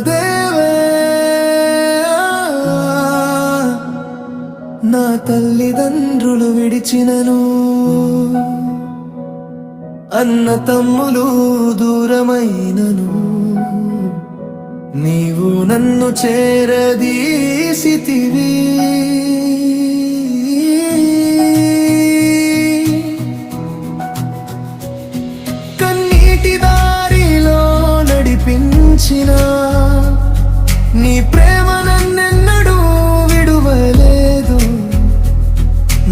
దేవే నా తల్లిదండ్రులు విడిచినను, అన్న తమ్ములు దూరమైనను, నీవు నన్ను చేరదీసితివి. కన్నీటి దారిలో నడిపించిన నీ ప్రేమ నన్నెన్నడూ విడువలేదు.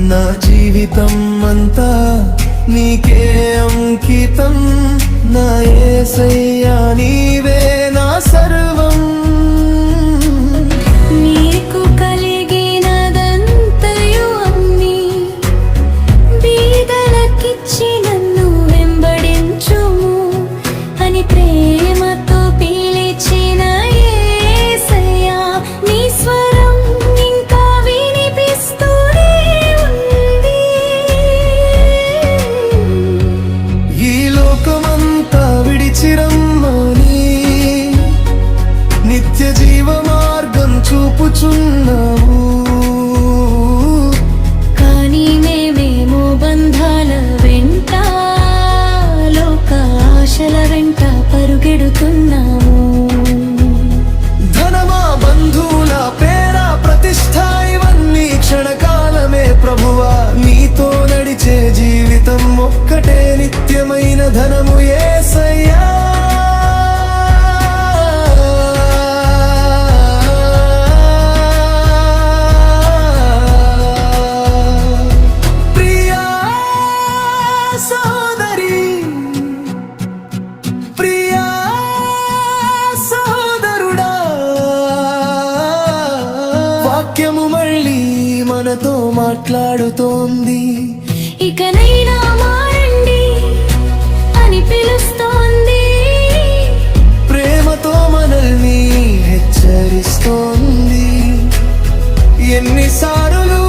నా జీవితం అంతా నీకే అంకితం, నా యేసయ్యా నీవే నా సర్వం. నీకు కలిగినదంతయు అన్ని బీదలకిచ్చి నన్ను వెంబడించుము అని ప్రేమతో పిలిచిన యేసయ్యా నీ స్వరం ఇంకా వినిపిస్తూనే ఉంది. ఈ లోకమంతా విడిచిరమ్మని నిత్య జీవ మార్గం చూపుచున్నావు. కానీ మేమేమో బంధాల వెంట లోక ఆశల వెంట పరుగెడుతున్నాము. ధనమా బంధువుల పేర ప్రతిష్ఠ ఇవన్నీ క్షణకాలమే ప్రభువా, నీతో నడిచే జీవితం ఒక్కటే నిత్యమైన ధనము యేసయ్యా. ప్రియా సోదరి, ప్రియా సోదరుడా, వాక్యము మళ్ళీ మనతో మాట్లాడుతోంది. ఇకనైనా మారండి అని పిలుస్తోంది. ప్రేమతో మనల్ని హెచ్చరిస్తోంది. ఎన్నిసార్లు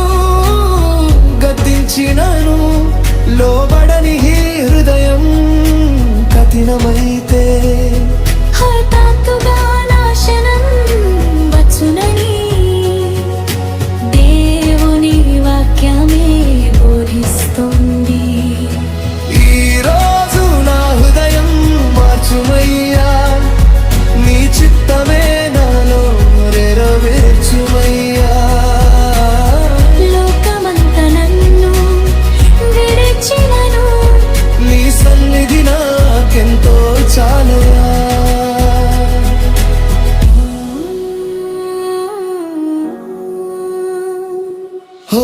గద్దించినను లోబడని ఈ హృదయం కఠినమైతే హఠాత్తుగా నాశనం వచ్చునని దేవుని వాక్యమే బోధిస్తోంది. ఈ రోజు నా హృదయం మార్చుమయ్యా, నీ చిత్తమే నాలో నెరవేర్చుమయ్యా. లోకమంత నన్ను విడిచినను, నీ సన్నిధి నాకెంతో చాలయా. ఓ